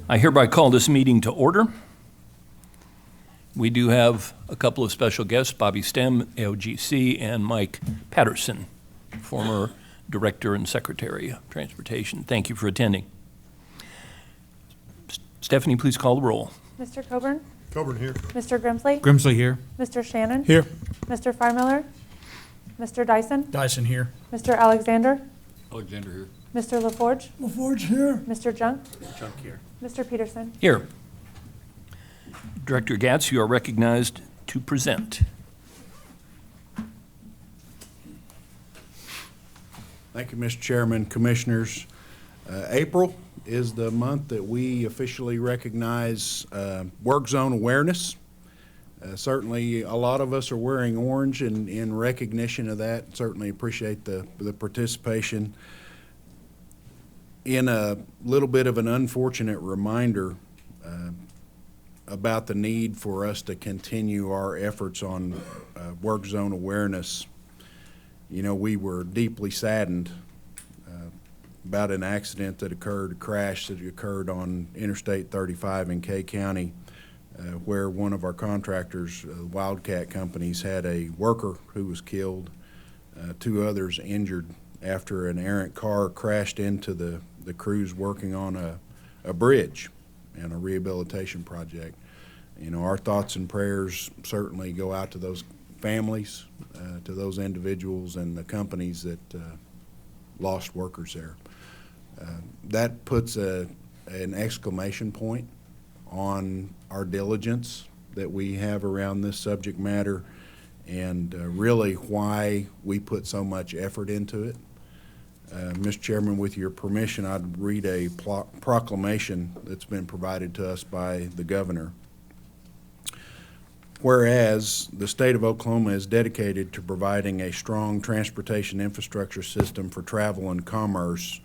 I hereby call this meeting to order. We do have a couple of special guests, Bobby Stem, AOGC, and Mike Patterson, former Director and Secretary of Transportation. Thank you for attending. Stephanie, please call the roll. Mr. Coburn? Coburn here. Mr. Grimsley? Grimsley here. Mr. Shannon? Here. Mr. Freimiller? Mr. Dyson? Dyson here. Mr. Alexander? Alexander here. Mr. LaForge? LaForge here. Mr. Junk? Junk here. Mr. Peterson? Here. Director Gatz, you are recognized to present. Thank you, Mr. Chairman, Commissioners. April is the month that we officially recognize work zone awareness. Certainly, a lot of us are wearing orange in recognition of that. Certainly appreciate the participation. In a little bit of an unfortunate reminder about the need for us to continue our efforts on work zone awareness, you know, we were deeply saddened about an accident that occurred, a crash that occurred on Interstate 35 in Kay County, where one of our contractors, Wildcat Companies, had a worker who was killed, two others injured after an errant car crashed into the crews working on a bridge and a rehabilitation project. You know, our thoughts and prayers certainly go out to those families, to those individuals and the companies that lost workers there. That puts an exclamation point on our diligence that we have around this subject matter and really why we put so much effort into it. Mr. Chairman, with your permission, I'd read a proclamation that's been provided to us by the governor. Whereas the state of Oklahoma is dedicated to providing a strong transportation infrastructure system for travel and commerce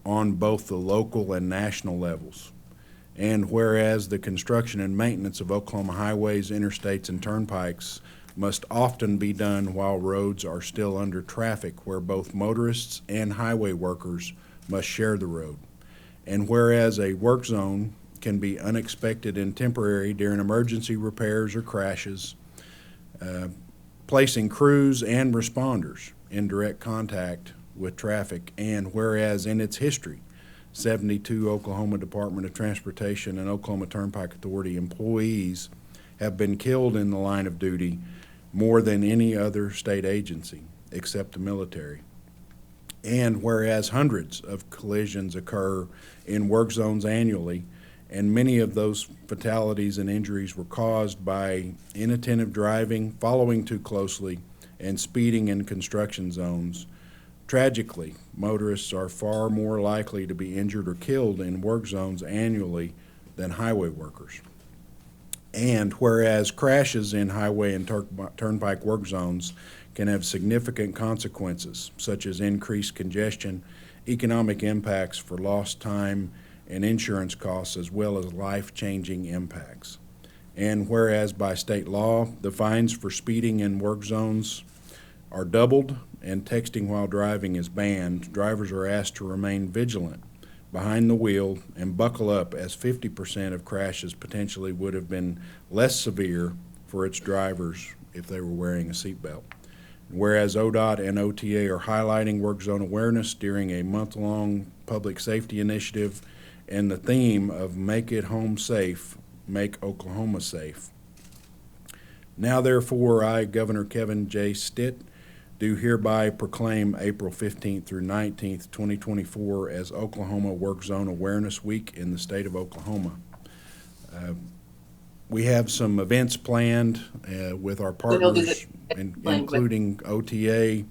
on both the local and national levels. And whereas the construction and maintenance of Oklahoma highways, interstates, and turnpikes must often be done while roads are still under traffic, where both motorists and highway workers must share the road. And whereas a work zone can be unexpected and temporary during emergency repairs or crashes, placing crews and responders in direct contact with traffic, and whereas in its history, 72 Oklahoma Department of Transportation and Oklahoma Turnpike Authority employees have been killed in the line of duty, more than any other state agency except the military. And whereas hundreds of collisions occur in work zones annually, and many of those fatalities and injuries were caused by inattentive driving, following too closely, and speeding in construction zones, tragically, motorists are far more likely to be injured or killed in work zones annually than highway workers. And whereas crashes in highway and turnpike work zones can have significant consequences, such as increased congestion, economic impacts for lost time and insurance costs, as well as life-changing impacts. And whereas by state law, the fines for speeding in work zones are doubled and texting while driving is banned, drivers are asked to remain vigilant behind the wheel and buckle up, as 50% of crashes potentially would have been less severe for its drivers if they were wearing a seatbelt. Whereas ODOT and OTA are highlighting work zone awareness during a month-long public safety initiative and the theme of Make It Home Safe, Make Oklahoma Safe. Now therefore, I, Governor Kevin J. Stitt, do hereby proclaim April 15th through 19th, 2024 as Oklahoma Work Zone Awareness Week in the state of Oklahoma. We have some events planned with our partners, including OTA,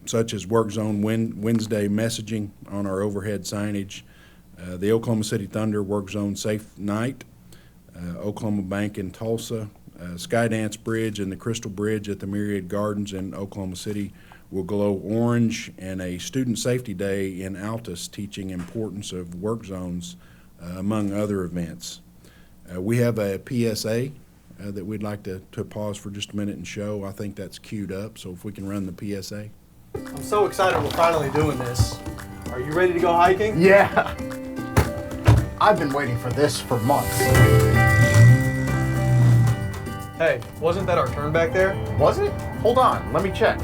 such as Work Zone Wednesday messaging on our overhead signage, the Oklahoma City Thunder Work Zone Safe Night, Oklahoma Bank in Tulsa, Skydance Bridge and the Crystal Bridge at the Myriad Gardens in Oklahoma City will glow orange, and a Student Safety Day in Altus teaching importance of work zones, among other events. We have a PSA that we'd like to pause for just a minute and show. I think that's queued up, so if we can run the PSA. I'm so excited we're finally doing this. Are you ready to go hiking? Yeah. I've been waiting for this for months. Hey, wasn't that our turn back there? Was it? Hold on, let me check.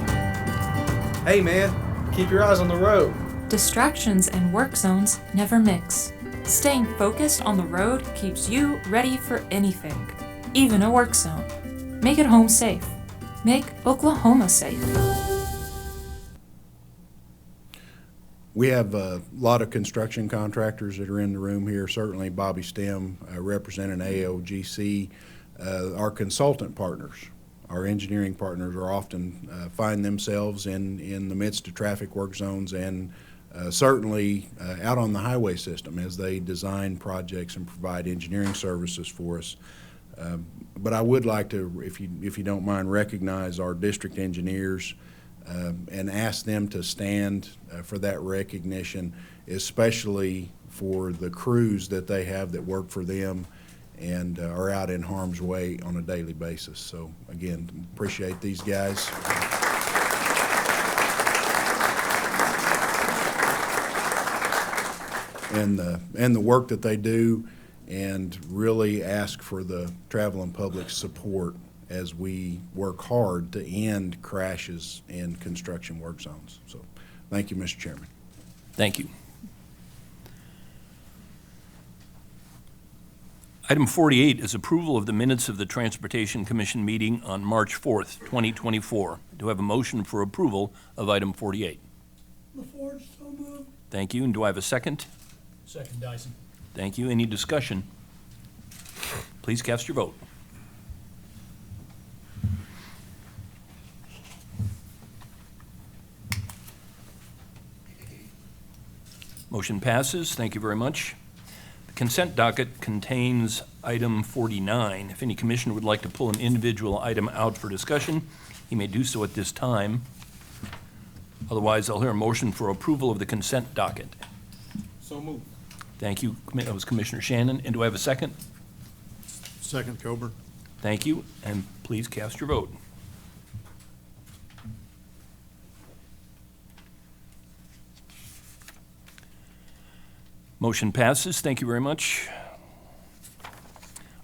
Hey man, keep your eyes on the road. Distractions and work zones never mix. Staying focused on the road keeps you ready for anything, even a work zone. Make it home safe. Make Oklahoma safe. We have a lot of construction contractors that are in the room here. Certainly Bobby Stem representing ALGC. Our consultant partners, our engineering partners are often find themselves in the midst of traffic work zones and certainly out on the highway system as they design projects and provide engineering services for us. But I would like to, if you don't mind, recognize our district engineers and ask them to stand for that recognition, especially for the crews that they have that work for them and are out in harm's way on a daily basis. So again, appreciate these guys. And the work that they do, and really ask for the traveling public's support as we work hard to end crashes in construction work zones. So thank you, Mr. Chairman. Thank you. Item 48 is approval of the minutes of the Transportation Commission meeting on March 4th, 2024. Do I have a motion for approval of item 48? LaForge, so moved. Thank you. And do I have a second? Second, Dyson. Thank you. Any discussion? Please cast your vote. Motion passes. Thank you very much. The consent docket contains item 49. If any commissioner would like to pull an individual item out for discussion, he may do so at this time. Otherwise, I'll hear a motion for approval of the consent docket. So moved. Thank you. That was Commissioner Shannon. And do I have a second? Second, Coburn. Thank you. And please cast your vote. Motion passes. Thank you very much.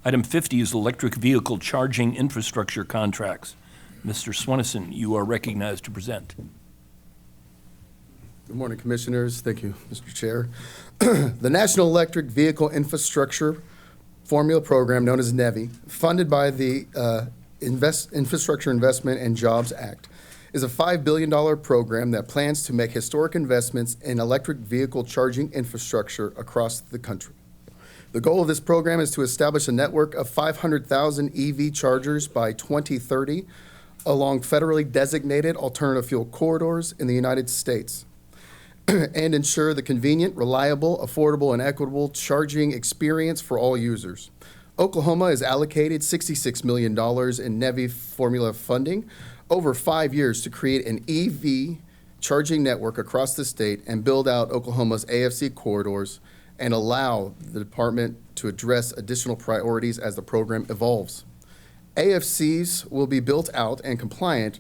Item 50 is electric vehicle charging infrastructure contracts. Mr. Swenneson, you are recognized to present. Good morning, Commissioners. Thank you, Mr. Chair. The National Electric Vehicle Infrastructure Formula Program, known as NEVI, funded by the Infrastructure Investment and Jobs Act, is a $5 billion program that plans to make historic investments in electric vehicle charging infrastructure across the country. The goal of this program is to establish a network of 500,000 EV chargers by 2030 along federally designated alternative fuel corridors in the United States and ensure the convenient, reliable, affordable, and equitable charging experience for all users. Oklahoma is allocated $66 million in NEVI formula funding over 5 years to create an EV charging network across the state and build out Oklahoma's AFC corridors and allow the department to address additional priorities as the program evolves. AFCs will be built out and compliant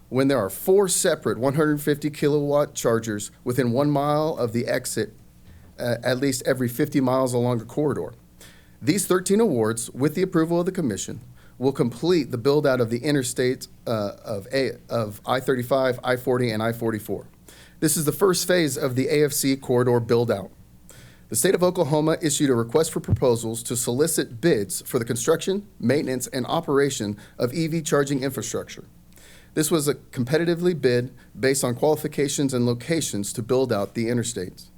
when there are 4 separate 150 kilowatt chargers within 1 mile of the exit, at least every 50 miles along the corridor. These 13 awards, with the approval of the Commission, will complete the build-out of the interstate of I-35, I-40, and I-44. This is the first phase of the AFC corridor build-out. The state of Oklahoma issued a request for proposals to solicit bids for the construction, maintenance, and operation of EV charging infrastructure. This was a competitively bid based on qualifications and locations to build out the interstates.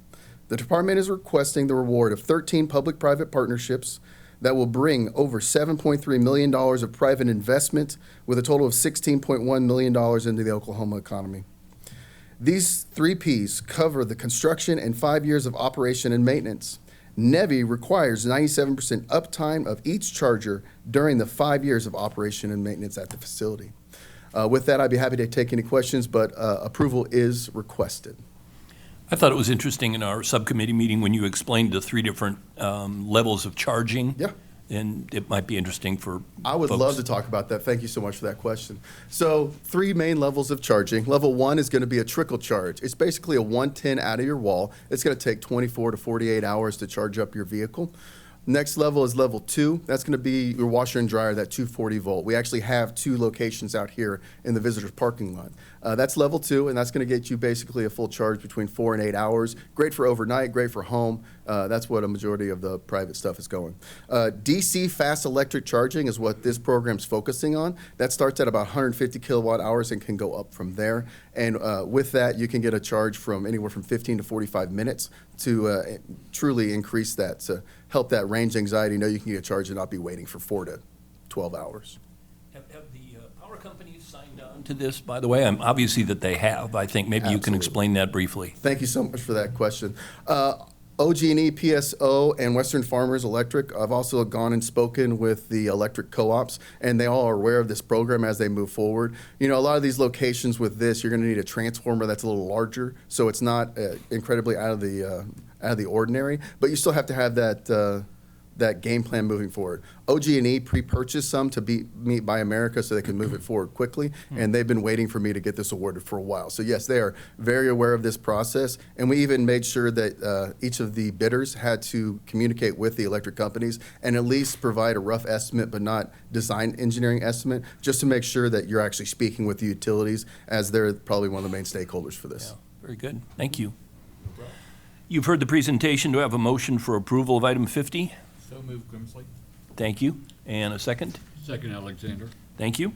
The department is requesting the reward of 13 public-private partnerships that will bring over $7.3 million of private investment with a total of $16.1 million into the Oklahoma economy. These 3 Ps cover the construction and 5 years of operation and maintenance. NEVI requires 97% uptime of each charger during the 5 years of operation and maintenance at the facility. With that, I'd be happy to take any questions, but approval is requested. I thought it was interesting in our subcommittee meeting when you explained the 3 different levels of charging. Yeah. and it might be interesting for I would folks. love to talk about that. Thank you so much for that question. So 3 main levels of charging. Level 1 is going to be a trickle charge. It's basically a 110 out of your wall. It's going to take 24 to 48 hours to charge up your vehicle. Next level is level 2. That's going to be your washer and dryer, that 240 volt. We actually have 2 locations out here in the visitors parking lot. That's level 2, and that's going to get you basically a full charge between 4 and 8 hours. Great for overnight, great for home. That's what a majority of the private stuff is going. DC fast electric charging is what this program's focusing on. That starts at about 150 kilowatt hours and can go up from there. And with that, you can get a charge from anywhere from 15 to 45 minutes to truly increase that, to help that range anxiety. Know you can get a charge and not be waiting for 4 to 12 hours. Have the power companies signed on to this, by the way? Obviously that they have. I think maybe you can Absolutely. explain that briefly. Thank you so much for that question. OG&E, PSO, and Western Farmers Electric, I've also gone and spoken with the electric co-ops, and they all are aware of this program as they move forward. You know, a lot of these locations with this, you're going to need a transformer that's a little larger, so it's not incredibly out of the ordinary, but you still have to have that game plan moving forward. OG&E pre-purchased some to meet Buy America so they can move it forward quickly, and they've been waiting for me to get this awarded for a while. So yes, they are very aware of this process, and we even made sure that each of the bidders had to communicate with the electric companies and at least provide a rough estimate, but not design engineering estimate, just to make sure that you're actually speaking with the utilities, as they're probably one of the main stakeholders for this. Yeah, very good. Thank you. You've heard the presentation. Do I have a motion for approval of item 50? So moved, Grimsley. Thank you. And a second? Second, Alexander. Thank you.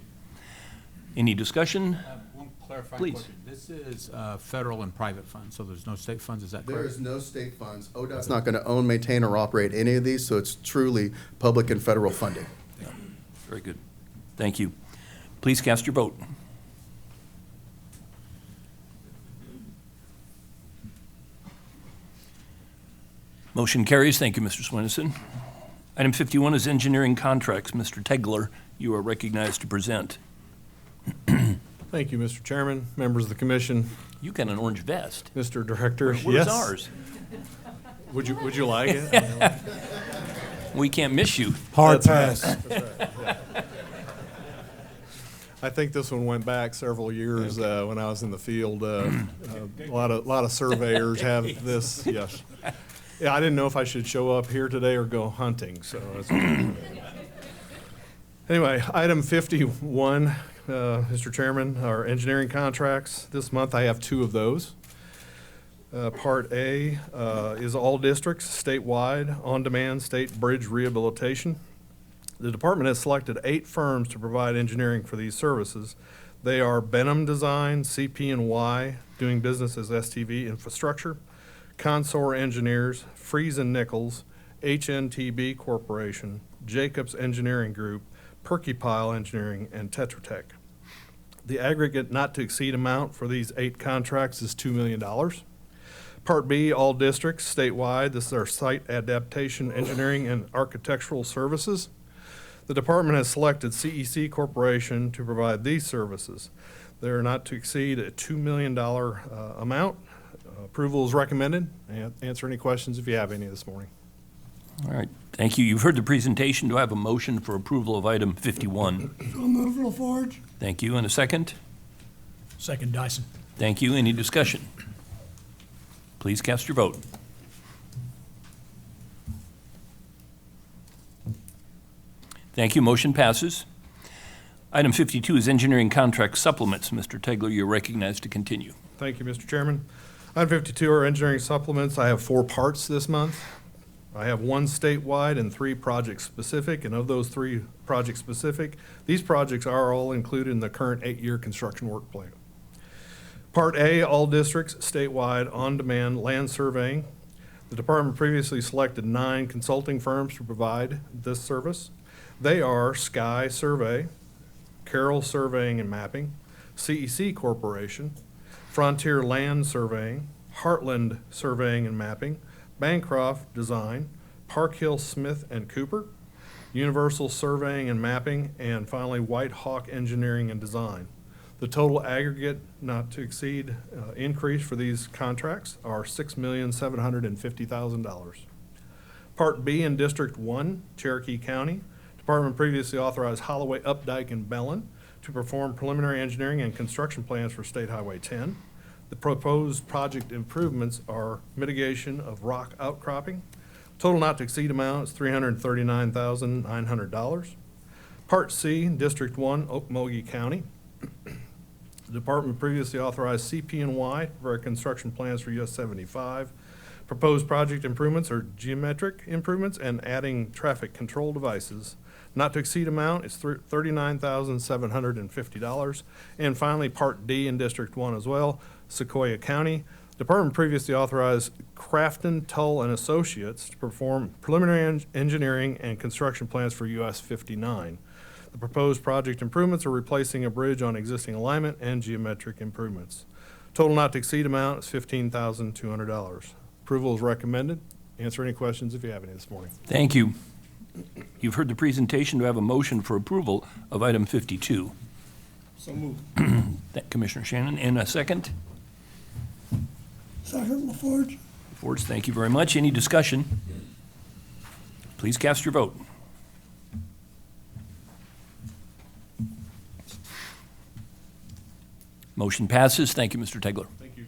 Any discussion? One clarifying Please. question. This is federal and private funds, so there's no state funds, is that There correct? is no state funds. ODOT's not going to own, maintain, or operate any of these, so it's truly public and federal funding. Very good. Thank you. Please cast your vote. Motion carries. Thank you, Mr. Swinnison. Item 51 is engineering contracts. Mr. Tegler, you are recognized to present. Thank you, Mr. Chairman, members of the commission, You got an orange vest. Mr. Director. Where's Yes. ours? Would you like it? We can't miss you. Hard That's pass. I think this one went back several years when I was in the field. A lot of surveyors have this. Yes. Yeah, I didn't know if I should show up here today or go hunting. So that's anyway, item 51, Mr. Chairman, our engineering contracts. This month I have 2 of those. Part A is all districts statewide on-demand state bridge rehabilitation. The department has selected 8 firms to provide engineering for these services. They are Benham Design, CP&Y, doing business as STV Infrastructure, Consor Engineers, Freeze and Nichols, HNTB Corporation, Jacobs Engineering Group, Perkypile Engineering, and Tetra Tech. The aggregate not-to-exceed amount for these 8 contracts is $2 million. Part B, all districts statewide. This is our site adaptation, engineering, and architectural services. The department has selected CEC Corporation to provide these services. They are not to exceed a $2 million amount. Approval is recommended. Answer any questions if you have any this morning. All right. Thank you. You've heard the presentation. Do I have a motion for approval of item 51? So moved, LaForge. Thank you. And a second? Second, Dyson. Thank you. Any discussion? Please cast your vote. Thank you. Motion passes. Item 52 is engineering contract supplements. Mr. Tegler, you're recognized to continue. Thank you, Mr. Chairman. Item 52 are engineering supplements. I have 4 parts this month. I have 1 statewide and 3 project-specific, and of those 3 project-specific, these projects are all included in the current 8-year construction work plan. Part A, all districts statewide on-demand land surveying. The department previously selected 9 consulting firms to provide this service. They are Sky Survey, Carroll Surveying and Mapping, CEC Corporation, Frontier Land Surveying, Heartland Surveying and Mapping, Bancroft Design, Park Hill Smith and Cooper, Universal Surveying and Mapping, and finally White Hawk Engineering and Design. The total aggregate not to exceed increase for these contracts are $6,750,000. Part B in District 1, Cherokee County. Department previously authorized Holloway, Updike, and Bellin to perform preliminary engineering and construction plans for State Highway 10. The proposed project improvements are mitigation of rock outcropping. Total not to exceed amount is $339,900. Part C, District 1, Okmulgee County. The department previously authorized CP&Y for construction plans for US 75. Proposed project improvements are geometric improvements and adding traffic control devices. Not to exceed amount is $39,750. And finally, Part D in District 1 as well, Sequoia County. Department previously authorized Crafton, Tull, and Associates to perform preliminary engineering and construction plans for US 59. The proposed project improvements are replacing a bridge on existing alignment and geometric improvements. Total not to exceed amount is $15,200. Approval is recommended. Answer any questions if you have any this morning. Thank you. You've heard the presentation. Do I have a motion for approval of item 52? So moved. Commissioner Shannon, and a second? Second, LaForge. Forge, thank you very much. Any discussion? Please cast your vote. Motion passes. Thank you, Mr. Tegler. Thank you.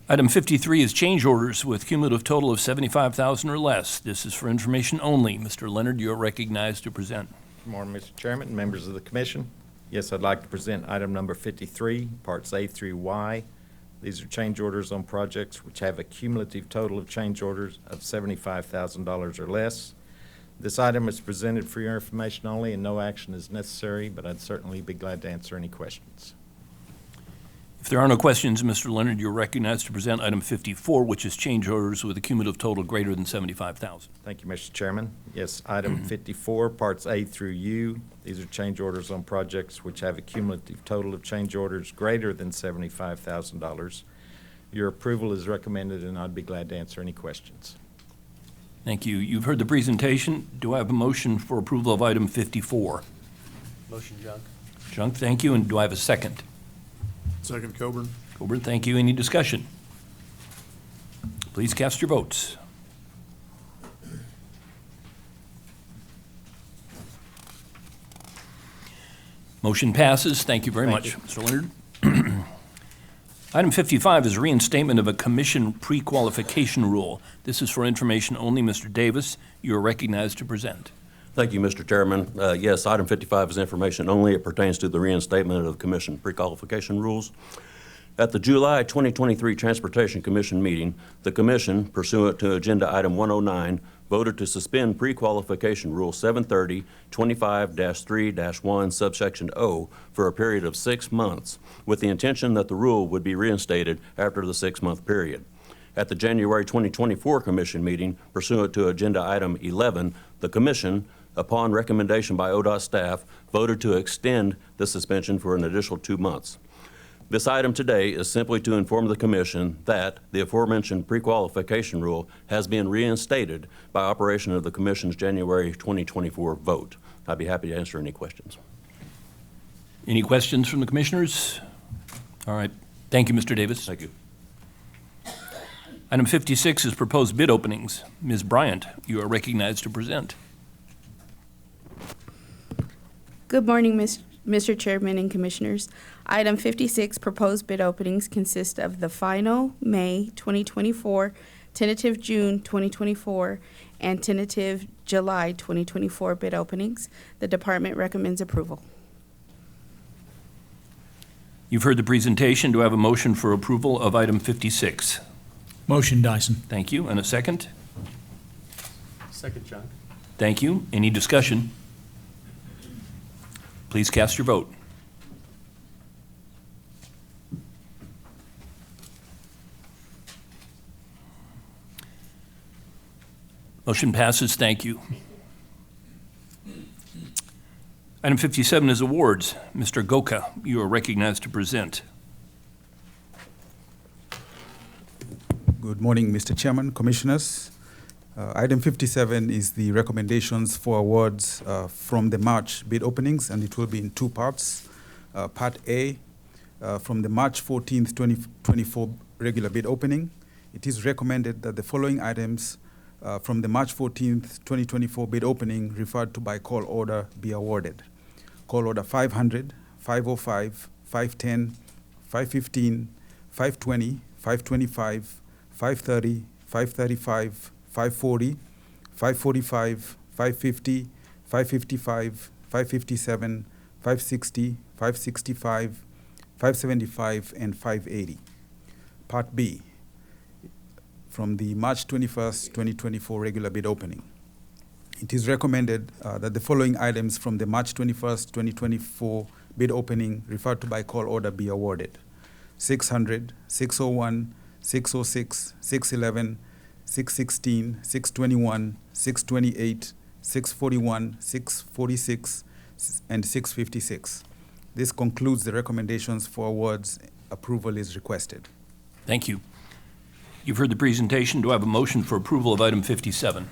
Item 53 is change orders with cumulative total of $75,000 or less. This is for information only. Mr. Leonard, you are recognized to present. Good morning, Mr. Chairman, members of the commission. Yes, I'd like to present item number 53, parts A through Y. These are change orders on projects which have a cumulative total of change orders of $75,000 or less. This item is presented for your information only and no action is necessary, but I'd certainly be glad to answer any questions. If there are no questions, Mr. Leonard, you're recognized to present item 54, which is change orders with a cumulative total greater than $75,000. Thank you, Mr. Chairman. Yes, item 54, parts A through U. These are change orders on projects which have a cumulative total of change orders greater than $75,000. Your approval is recommended, and I'd be glad to answer any questions. Thank you. You've heard the presentation. Do I have a motion for approval of item 54? Motion, Junk. Junk, thank you. And do I have a second? Second, Coburn. Coburn, thank you. Any discussion? Please cast your votes. Motion passes. Thank you very much, Mr. Leonard. Item 55 is reinstatement of a commission pre-qualification rule. This is for information only. Mr. Davis, you are recognized to present. Thank you, Mr. Chairman. Yes, item 55 is information only. It pertains to the reinstatement of commission pre-qualification rules. At the July 2023 Transportation Commission meeting, the commission, pursuant to Agenda Item 109, voted to suspend pre-qualification Rule 730, 25-3-1, subsection O, for a period of 6 months, with the intention that the rule would be reinstated after the 6-month period. At the January 2024 Commission meeting, pursuant to Agenda Item 11, the Commission, upon recommendation by ODOT staff, voted to extend the suspension for an additional 2 months. This item today is simply to inform the Commission that the aforementioned pre-qualification rule has been reinstated by operation of the Commission's January 2024 vote. I'd be happy to answer any questions. Any questions from the commissioners? All right. Thank you, Mr. Davis. Thank you. Item 56 is proposed bid openings. Ms. Bryant, you are recognized to present. Good morning, Mr. Chairman and Commissioners. Item 56, proposed bid openings, consist of the final May 2024, tentative June 2024, and tentative July 2024 bid openings. The department recommends approval. You've heard the presentation. Do I have a motion for approval of item 56? Motion, Dyson. Thank you. And a second? Second, Junk. Thank you. Any discussion? Please cast your vote. Motion passes. Thank you. Item 57 is awards. Mr. Goka, you are recognized to present. Good morning, Mr. Chairman, Commissioners. Item 57 is the recommendations for awards from the March bid openings, and it will be in 2 parts. Part A, from the March 14th, 2024 regular bid opening, it is recommended that the following items from the March 14th, 2024 bid opening referred to by call order be awarded. Call order 500, 505, 510, 515, 520, 525, 530, 535, 540, 545, 550, 555, 557, 560, 565, 575, and 580. Part B, from the March 21st, 2024 regular bid opening. It is recommended that the following items from the March 21st, 2024 bid opening referred to by call order be awarded. 600, 601, 606, 611, 616, 621, 628, 641, 646, and 656. This concludes the recommendations for awards. Approval is requested. Thank you. You've heard the presentation. Do I have a motion for approval of item 57?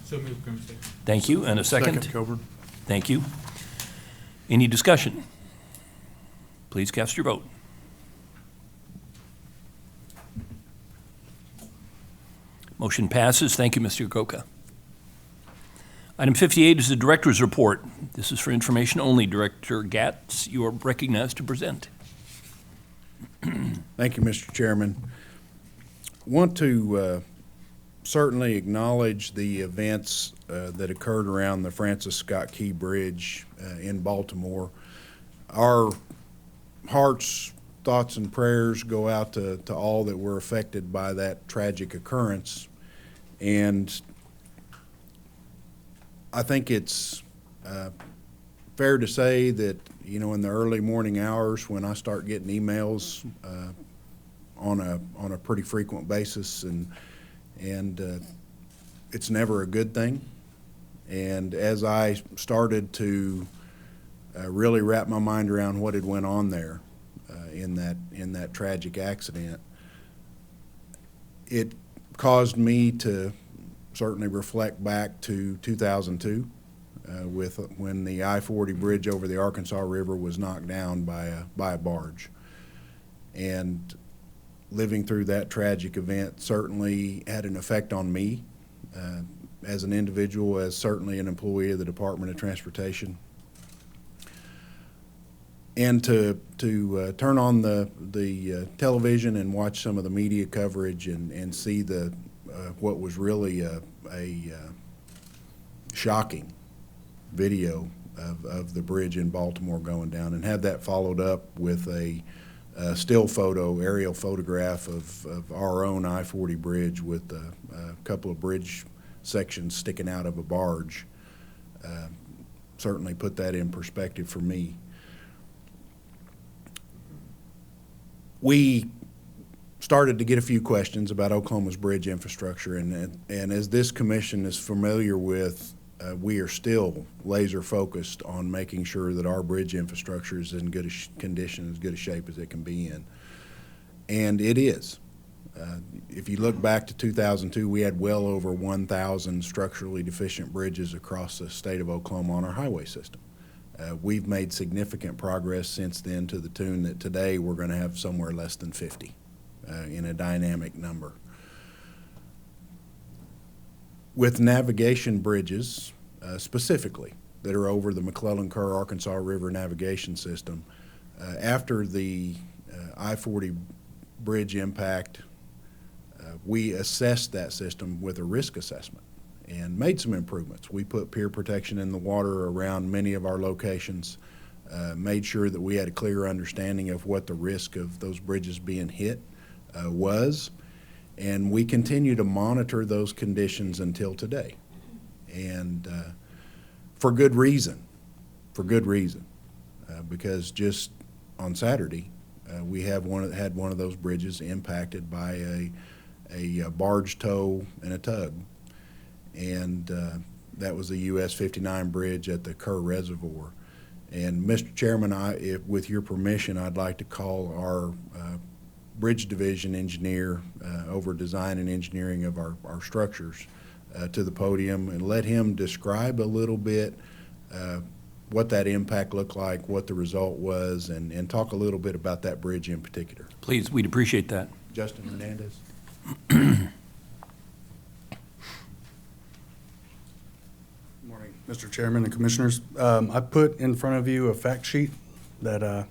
So moved, Grimsby. Thank you. And a second? Second, Coburn. Thank you. Any discussion? Please cast your vote. Motion passes. Thank you, Mr. Yokoka. Item 58 is the director's report. This is for information only. Director Gatz, you are recognized to present. Thank you, Mr. Chairman. Want to certainly acknowledge the events that occurred around the Francis Scott Key Bridge in Baltimore. Our hearts, thoughts, and prayers go out to all that were affected by that tragic occurrence. And I think it's fair to say that, you know, in the early morning hours when I start getting emails on a pretty frequent basis, and it's never a good thing. And as I started to really wrap my mind around what had went on there in that tragic accident, it caused me to certainly reflect back to 2002 with when the I-40 bridge over the Arkansas River was knocked down by a barge. And living through that tragic event certainly had an effect on me as an individual, as certainly an employee of the Department of Transportation. And to turn on the television and watch some of the media coverage and see what was really a shocking video of the bridge in Baltimore going down, and have that followed up with a still photo, aerial photograph of our own I-40 bridge with a couple of bridge sections sticking out of a barge, certainly put that in perspective for me. We started to get a few questions about Oklahoma's bridge infrastructure, and as this commission is familiar with, we are still laser focused on making sure that our bridge infrastructure is in good a condition, as good a shape as it can be in. And it is. If you look back to 2002, we had well over 1,000 structurally deficient bridges across the state of Oklahoma on our highway system. We've made significant progress since then, to the tune that today we're going to have somewhere less than 50 in a dynamic number. With navigation bridges specifically that are over the McClellan-Kerr Arkansas River navigation system, after the I-40 bridge impact, we assessed that system with a risk assessment and made some improvements. We put pier protection in the water around many of our locations, made sure that we had a clear understanding of what the risk of those bridges being hit was, and we continue to monitor those conditions until today. And for good reason, because just on Saturday, we had one of those bridges impacted by a barge tow and a tug. And that was the US 59 bridge at the Kerr Reservoir. And Mr. Chairman, with your permission, I'd like to call our Bridge Division engineer over design and engineering of our structures to the podium and let him describe a little bit what that impact looked like, what the result was, and talk a little bit about that bridge in particular. Please, we'd appreciate that. Justin Hernandez. Morning, Mr. Chairman and Commissioners. I put in front of you a fact sheet that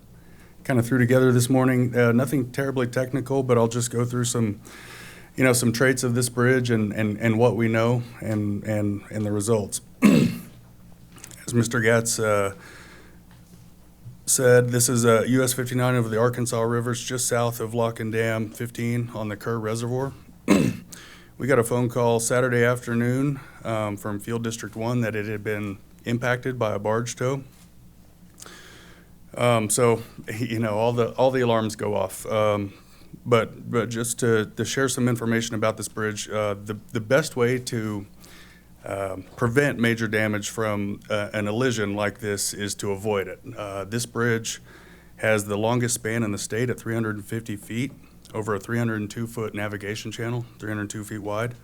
kind of threw together this morning. Nothing terribly technical, but I'll just go through some traits of this bridge and what we know and the results. As Mr. Gatz said, this is US 59 over the Arkansas Rivers, just south of Lock and Dam 15 on the Kerr Reservoir. We got a phone call Saturday afternoon from Field District 1 that it had been impacted by a barge tow. So, all the alarms go off. But just to share some information about this bridge, the best way to prevent major damage from an elision like this is to avoid it. This bridge has the longest span in the state at 350 feet over a 302-foot navigation channel, 302 feet wide.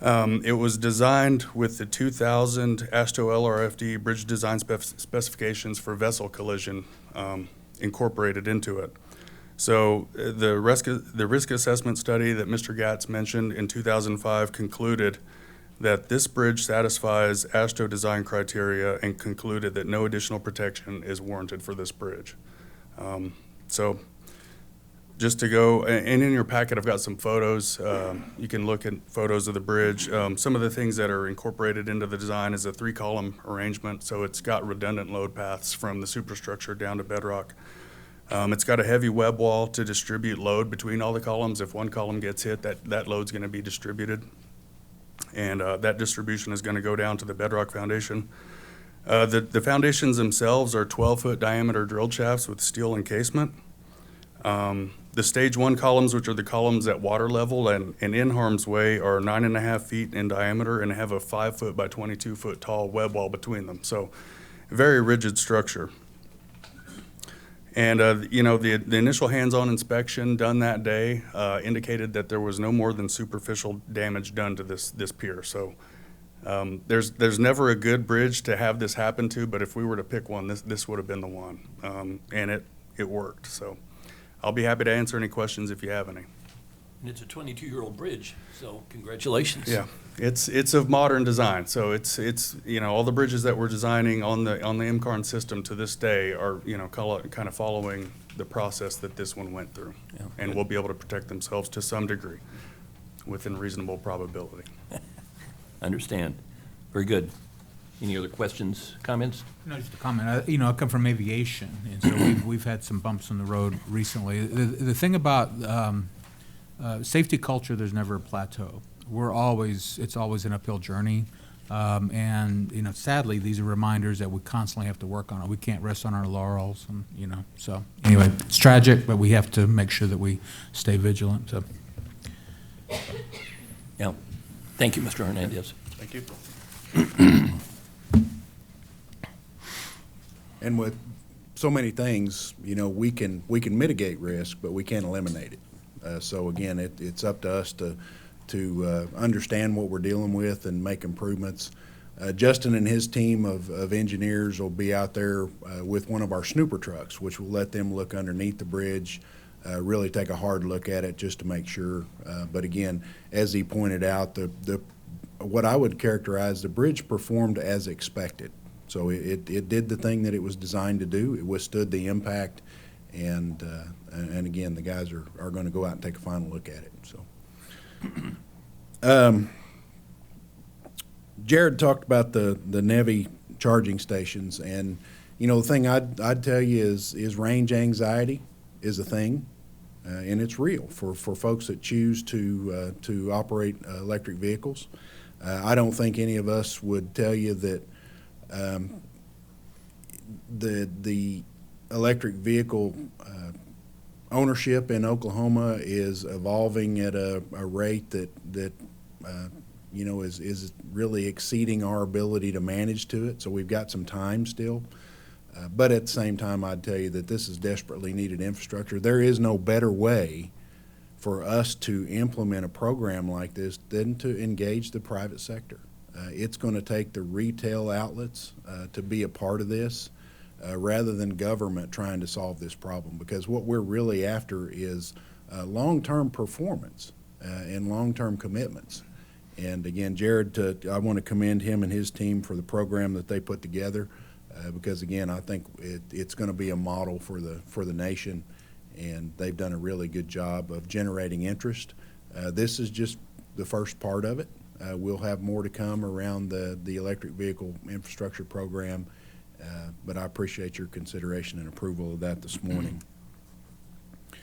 It was designed with the 2000 AASHTO LRFD bridge design specifications for vessel collision incorporated into it. So the risk assessment study that Mr. Gatz mentioned in 2005 concluded that this bridge satisfies AASHTO design criteria and concluded that no additional protection is warranted for this bridge. So just to go, and in your packet I've got some photos. You can look at photos of the bridge. Some of the things that are incorporated into the design is a 3-column arrangement, so it's got redundant load paths from the superstructure down to bedrock. It's got a heavy web wall to distribute load between all the columns. If one column gets hit, that load's going to be distributed. And that distribution is going to go down to the bedrock foundation. The foundations themselves are 12-foot diameter drilled shafts with steel encasement. The stage 1 columns, which are the columns at water level and in harm's way, are 9.5 feet in diameter and have a 5-foot by 22-foot tall web wall between them. So very rigid structure. And, the initial hands-on inspection done that day indicated that there was no more than superficial damage done to this pier. So there's never a good bridge to have this happen to, but if we were to pick one, this would have been the one. And it worked. So I'll be happy to answer any questions if you have any. And it's a 22-year-old bridge, so congratulations. Yeah, it's of modern design. So it's all the bridges that we're designing on the MCARN system to this day are kind of following the process that this one went through, and will be able to protect themselves to some degree within reasonable probability. Understand. Very good. Any other questions, comments? No, just a comment. I come from aviation, and so we've had some bumps on the road recently. The thing about safety culture, there's never a plateau. It's always an uphill journey. And sadly, these are reminders that we constantly have to work on it. We can't rest on our laurels, and so anyway, it's tragic, but we have to make sure that we stay vigilant. So. Yeah. Thank you, Mr. Hernandez. Thank you. And with so many things, we can mitigate risk, but we can't eliminate it. So again, it's up to us to understand what we're dealing with and make improvements. Justin and his team of engineers will be out there with one of our snooper trucks, which will let them look underneath the bridge, really take a hard look at it just to make sure. But again, as he pointed out, what I would characterize, the bridge performed as expected. So it did the thing that it was designed to do. It withstood the impact, and again, the guys are going to go out and take a final look at it. So, Jared talked about the NEVI charging stations, and the thing I'd tell you is range anxiety is a thing, and it's real for folks that choose to operate electric vehicles. I don't think any of us would tell you that the electric vehicle ownership in Oklahoma is evolving at a rate that is really exceeding our ability to manage to it. So we've got some time still. But at the same time, I'd tell you that this is desperately needed infrastructure. There is no better way for us to implement a program like this than to engage the private sector. It's going to take the retail outlets to be a part of this rather than government trying to solve this problem, because what we're really after is long-term performance and long-term commitments. And again, Jared, I want to commend him and his team for the program that they put together, because again, I think it's going to be a model for the nation, and they've done a really good job of generating interest. This is just the first part of it. We'll have more to come around the electric vehicle infrastructure program, but I appreciate your consideration and approval of that this morning. I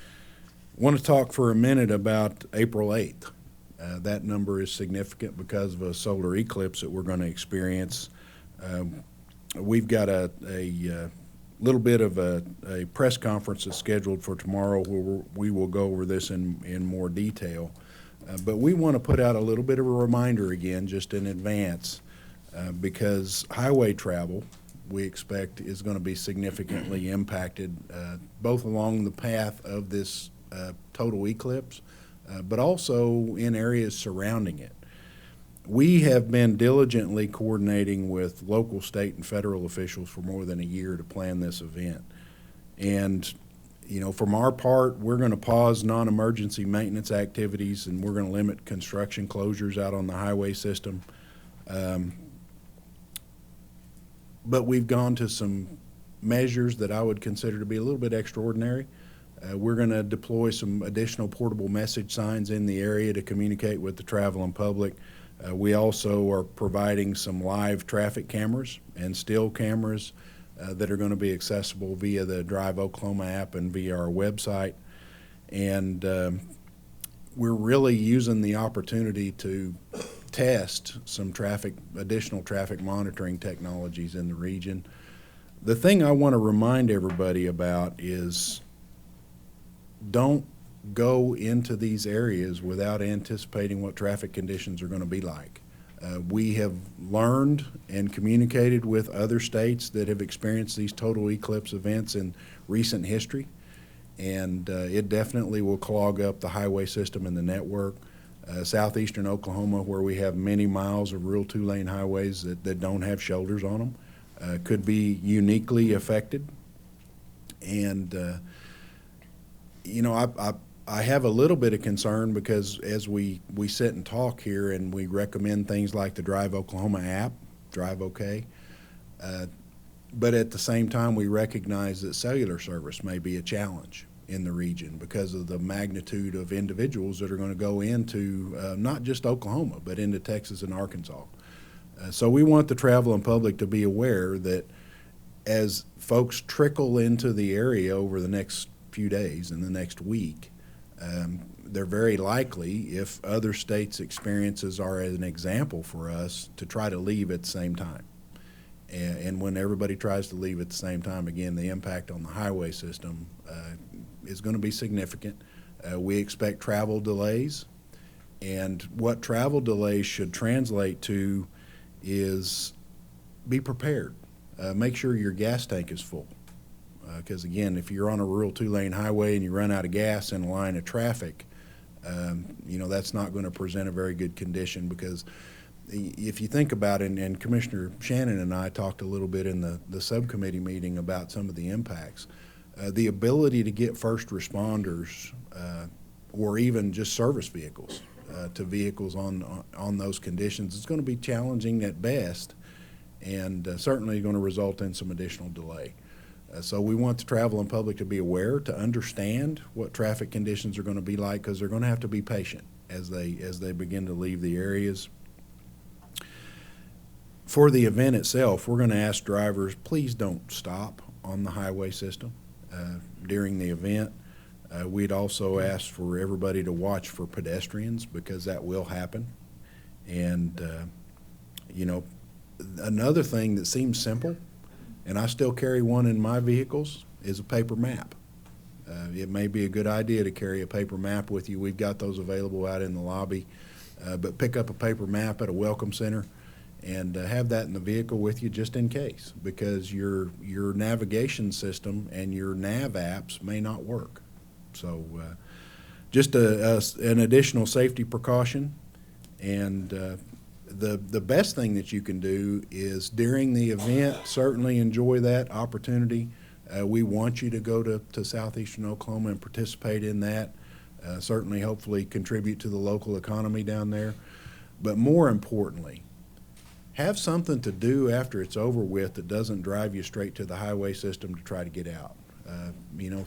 want to talk for a minute about April 8th. That number is significant because of a solar eclipse that we're going to experience. We've got a little bit of a press conference that's scheduled for tomorrow where we will go over this in more detail. But we want to put out a little bit of a reminder again, just in advance, because highway travel, we expect, is going to be significantly impacted, both along the path of this total eclipse, but also in areas surrounding it. We have been diligently coordinating with local, state, and federal officials for more than a year to plan this event. And, you know, from our part, we're going to pause non-emergency maintenance activities, and we're going to limit construction closures out on the highway system. But we've gone to some measures that I would consider to be a little bit extraordinary. We're going to deploy some additional portable message signs in the area to communicate with the traveling public. We also are providing some live traffic cameras and still cameras that are going to be accessible via the Drive Oklahoma app and via our website. And we're really using the opportunity to test some additional traffic monitoring technologies in the region. The thing I want to remind everybody about is don't go into these areas without anticipating what traffic conditions are going to be like. We have learned and communicated with other states that have experienced these total eclipse events in recent history, and it definitely will clog up the highway system and the network. Southeastern Oklahoma, where we have many miles of rural two-lane highways that don't have shoulders on them, could be uniquely affected. And you know, I have a little bit of concern because as we sit and talk here and we recommend things like the Drive Oklahoma app, Drive OK, but at the same time we recognize that cellular service may be a challenge in the region because of the magnitude of individuals that are going to go into not just Oklahoma, but into Texas and Arkansas. So we want the traveling public to be aware that as folks trickle into the area over the next few days and the next week, they're very likely, if other states' experiences are an example for us, to try to leave at the same time. And when everybody tries to leave at the same time, again, the impact on the highway system is going to be significant. We expect travel delays, and what travel delays should translate to is be prepared. Make sure your gas tank is full. Because again, if you're on a rural two-lane highway and you run out of gas in a line of traffic, you know, that's not going to present a very good condition, because if you think about it, and Commissioner Shannon and I talked a little bit in the subcommittee meeting about some of the impacts, the ability to get first responders or even just service vehicles to vehicles on those conditions is going to be challenging at best, and certainly going to result in some additional delay. So we want the traveling public to be aware, to understand what traffic conditions are going to be like, because they're going to have to be patient as they begin to leave the areas. For the event itself, we're going to ask drivers, please don't stop on the highway system during the event. We'd also ask for everybody to watch for pedestrians, because that will happen. And, you know, another thing that seems simple, and I still carry one in my vehicles, is a paper map. It may be a good idea to carry a paper map with you. We've got those available out in the lobby. But pick up a paper map at a welcome center and have that in the vehicle with you just in case, because your navigation system and your nav apps may not work. So just an additional safety precaution. And The best thing that you can do is during the event, certainly enjoy that opportunity. We want you to go to southeastern Oklahoma and participate in that. Certainly, hopefully contribute to the local economy down there. But more importantly, have something to do after it's over with that doesn't drive you straight to the highway system to try to get out.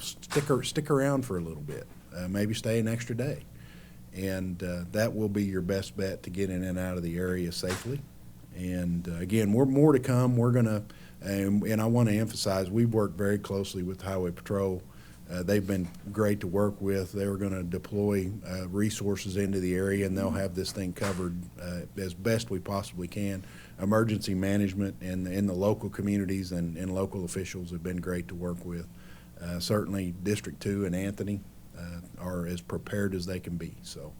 Stick around for a little bit. Maybe stay an extra day. And that will be your best bet to get in and out of the area safely. And again, more to come. We're going to, and I want to emphasize, we've worked very closely with Highway Patrol. They've been great to work with. They were going to deploy resources into the area, and they'll have this thing covered as best we possibly can. Emergency management and in the local communities and local officials have been great to work with. Certainly District 2 and Anthony are as prepared as they can be. So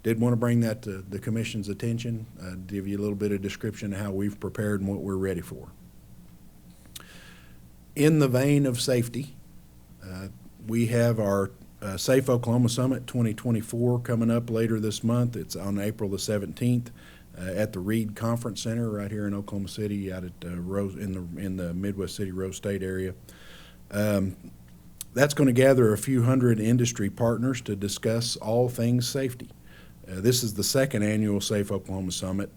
did want to bring that to the Commission's attention, give you a little bit of description of how we've prepared and what we're ready for. In the vein of safety, we have our Safe Oklahoma Summit 2024 coming up later this month. It's on April the 17th at the Reed Conference Center right here in Oklahoma City, out at Rose in the Midwest City Rose State area. That's going to gather a few hundred industry partners to discuss all things safety. This is the second annual Safe Oklahoma Summit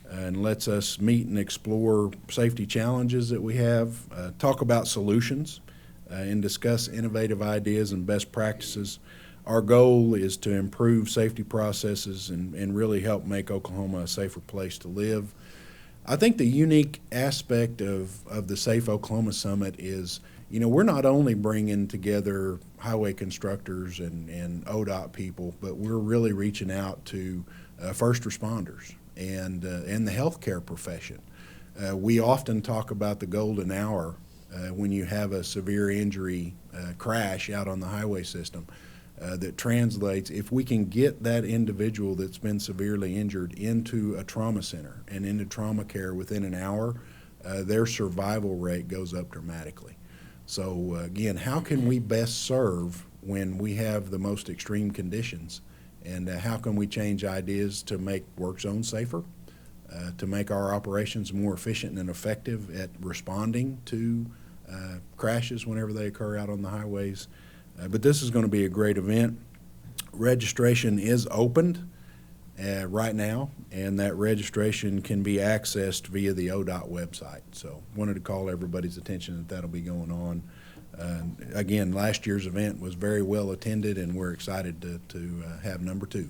and lets us meet and explore safety challenges that we have, talk about solutions, and discuss innovative ideas and best practices. Our goal is to improve safety processes and really help make Oklahoma a safer place to live. I think the unique aspect of the Safe Oklahoma Summit is, we're not only bringing together highway constructors and ODOT people, but we're really reaching out to first responders and the healthcare profession. We often talk about the golden hour when you have a severe injury crash out on the highway system that translates, if we can get that individual that's been severely injured into a trauma center and into trauma care within an hour, their survival rate goes up dramatically. So again, how can we best serve when we have the most extreme conditions? And how can we change ideas to make work zones safer, to make our operations more efficient and effective at responding to crashes whenever they occur out on the highways? But this is going to be a great event. Registration is opened right now, and that registration can be accessed via the ODOT website. So wanted to call everybody's attention that that'll be going on. Again, last year's event was very well attended, and we're excited to have number 2.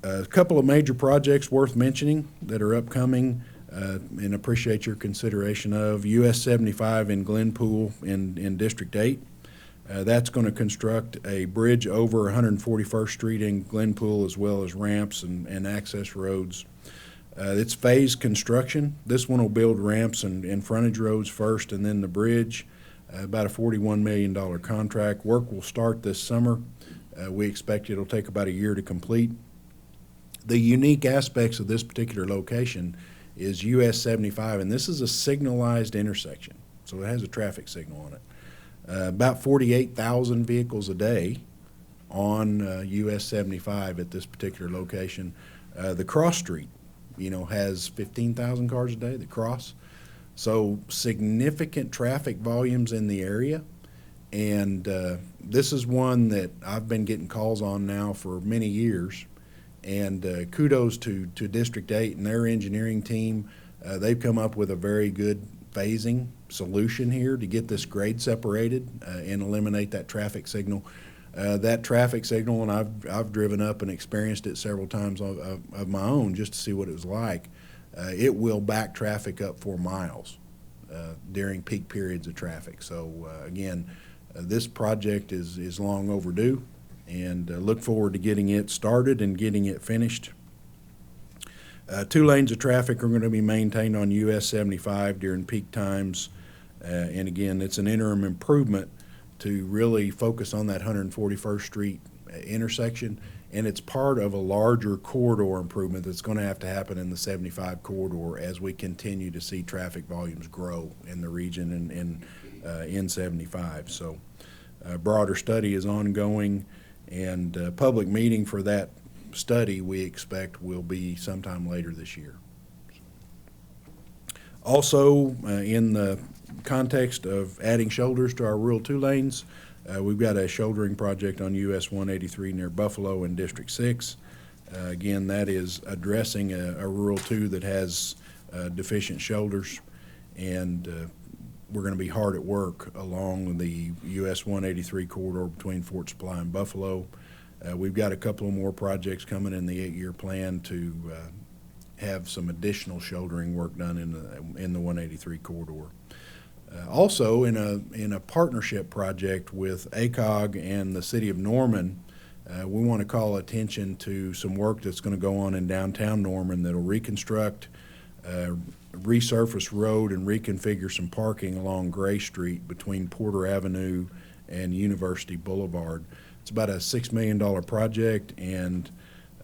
A couple of major projects worth mentioning that are upcoming and appreciate your consideration of. US 75 in Glenpool in District 8. That's going to construct a bridge over 141st Street in Glenpool, as well as ramps and access roads. It's phased construction. This one will build ramps and frontage roads first, and then the bridge. About a $41 million contract. Work will start this summer. We expect it'll take about a year to complete. The unique aspects of this particular location is US 75, and this is a signalized intersection, so it has a traffic signal on it. About 48,000 vehicles a day on US 75 at this particular location. The cross street, has 15,000 cars a day that cross. So significant traffic volumes in the area. And this is one that I've been getting calls on now for many years. And kudos to District 8 and their engineering team. They've come up with a very good phasing solution here to get this grade separated and eliminate that traffic signal. That traffic signal, and I've driven up and experienced it several times of my own just to see what it was like. It will back traffic up for miles during peak periods of traffic. So again, this project is long overdue, and look forward to getting it started and getting it finished. 2 lanes of traffic are going to be maintained on US 75 during peak times. And again, it's an interim improvement to really focus on that 141st Street intersection. And it's part of a larger corridor improvement that's going to have to happen in the 75 corridor as we continue to see traffic volumes grow in the region and in 75. So a broader study is ongoing, and public meeting for that study we expect will be sometime later this year. Also, in the context of adding shoulders to our rural two lanes, we've got a shouldering project on US 183 near Buffalo in District 6. Again, that is addressing a rural two that has deficient shoulders, and we're going to be hard at work along the US 183 corridor between Fort Supply and Buffalo. We've got a couple of more projects coming in the 8-year plan to have some additional shouldering work done in the 183 corridor. Also, in a partnership project with ACOG and the City of Norman, we want to call attention to some work that's going to go on in downtown Norman that'll reconstruct, resurface road, and reconfigure some parking along Gray Street between Porter Avenue and University Boulevard. It's about a $6 million project, and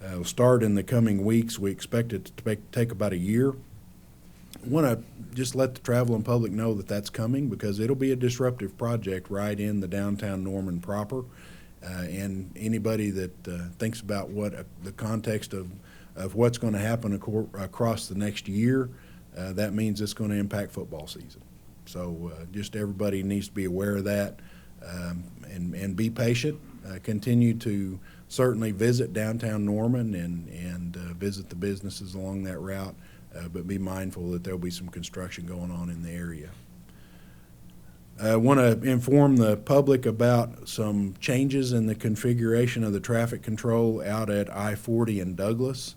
it'll start in the coming weeks. We expect it to take about a year. I want to just let the traveling public know that that's coming, because it'll be a disruptive project right in the downtown Norman proper. And anybody that thinks about what the context of what's going to happen across the next year, that means it's going to impact football season. So just everybody needs to be aware of that, and be patient. Continue to certainly visit downtown Norman and visit the businesses along that route, but be mindful that there'll be some construction going on in the area. I want to inform the public about some changes in the configuration of the traffic control out at I-40 in Douglas.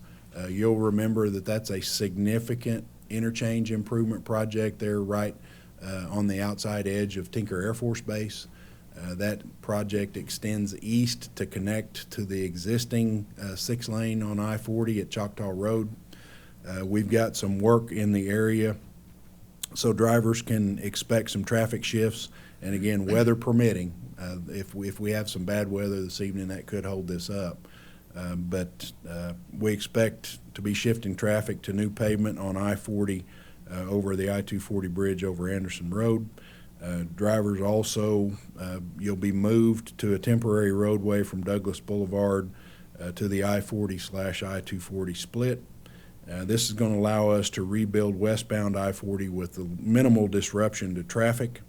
You'll remember that that's a significant interchange improvement project there right on the outside edge of Tinker Air Force Base. That project extends east to connect to the existing 6-lane on I-40 at Choctaw Road. We've got some work in the area so drivers can expect some traffic shifts, and again, weather permitting. If we have some bad weather this evening, that could hold this up. But we expect to be shifting traffic to new pavement on I-40 over the I-240 bridge over Anderson Road. Drivers also, you'll be moved to a temporary roadway from Douglas Boulevard to the I-40/I-240 split. This is going to allow us to rebuild westbound I-40 with the minimal disruption to traffic.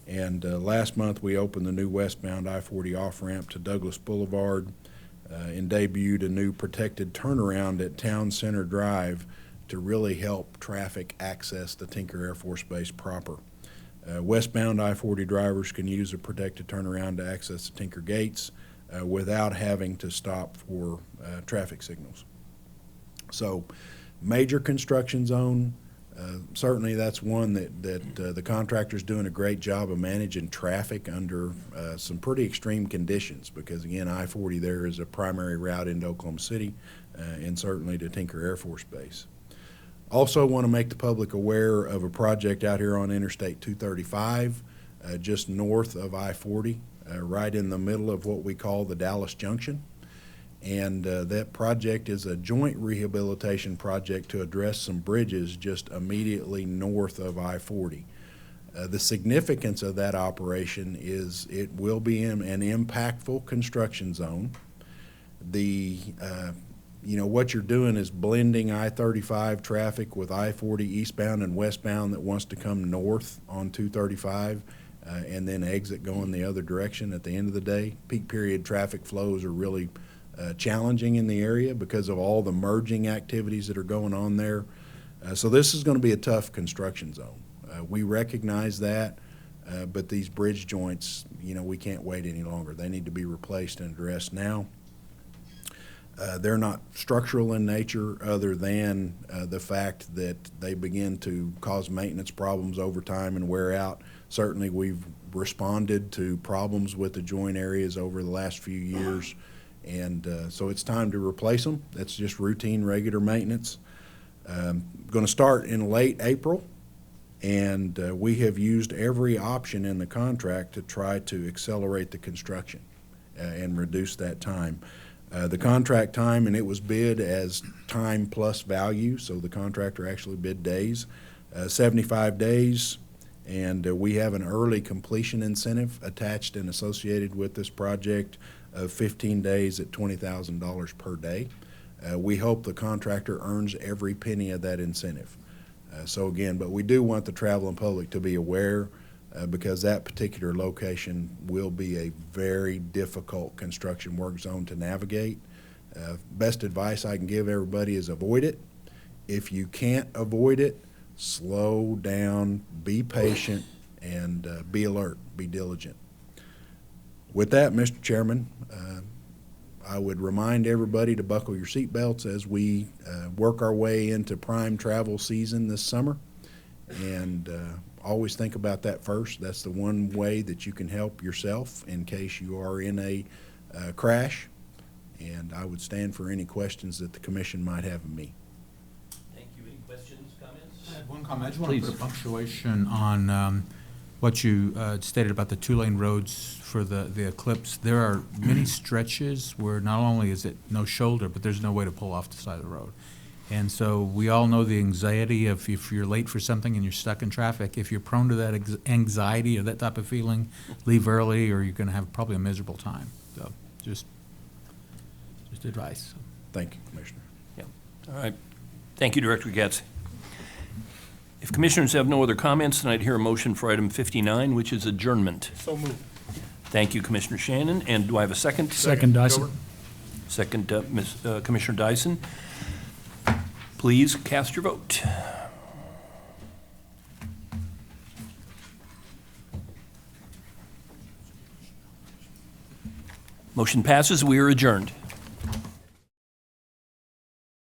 And last month we opened the new westbound I-40 off-ramp to Douglas Boulevard and debuted a new protected turnaround at Town Center Drive to really help traffic access the Tinker Air Force Base proper. Westbound I-40 drivers can use a protected turnaround to access the Tinker Gates without having to stop for traffic signals. So, major construction zone, certainly that's one that the contractor's doing a great job of managing traffic under some pretty extreme conditions, because again, I-40 there is a primary route into Oklahoma City and certainly to Tinker Air Force Base. Also want to make the public aware of a project out here on Interstate 235, just north of I-40, right in the middle of what we call the Dallas Junction. And that project is a joint rehabilitation project to address some bridges just immediately north of I-40. The significance of that operation is it will be in an impactful construction zone. What you're doing is blending I-35 traffic with I-40 eastbound and westbound that wants to come north on 235 and then exit going the other direction at the end of the day. Peak period traffic flows are really challenging in the area because of all the merging activities that are going on there. So this is going to be a tough construction zone. We recognize that, but these bridge joints, we can't wait any longer. They need to be replaced and addressed now. They're not structural in nature other than the fact that they begin to cause maintenance problems over time and wear out. Certainly we've responded to problems with the joint areas over the last few years. And so it's time to replace them. That's just routine, regular maintenance. Going to start in late April, and we have used every option in the contract to try to accelerate the construction and reduce that time. The contract time, and it was bid as time plus value, so the contractor actually bid days, 75 days, and we have an early completion incentive attached and associated with this project of 15 days at $20,000 per day. We hope the contractor earns every penny of that incentive. So again, but we do want the traveling public to be aware because that particular location will be a very difficult construction work zone to navigate. Best advice I can give everybody is avoid it. If you can't avoid it, slow down, be patient, and be alert, be diligent. With that, Mr. Chairman, I would remind everybody to buckle your seatbelts as we work our way into prime travel season this summer. And always think about that first. That's the one way that you can help yourself in case you are in a crash. And I would stand for any questions that the commission might have of me. Thank you. Any questions, comments? I had one comment. I just want to Please. put a punctuation on what you stated about the two-lane roads for the Eclipse. There are many stretches where not only is it no shoulder, but there's no way to pull off the side of the road. And so we all know the anxiety of if you're late for something and you're stuck in traffic. If you're prone to that anxiety or that type of feeling, leave early or you're going to have probably a miserable time. So just advice. Thank you, Commissioner. Yeah. All right. Thank you, Director Getz. If commissioners have no other comments, then I'd hear a motion for item 59, which is adjournment. So moved. Thank you, Commissioner Shannon. And do I have a second? Second, Dyson. Second, Commissioner Dyson. Please cast your vote. Motion passes. We are adjourned.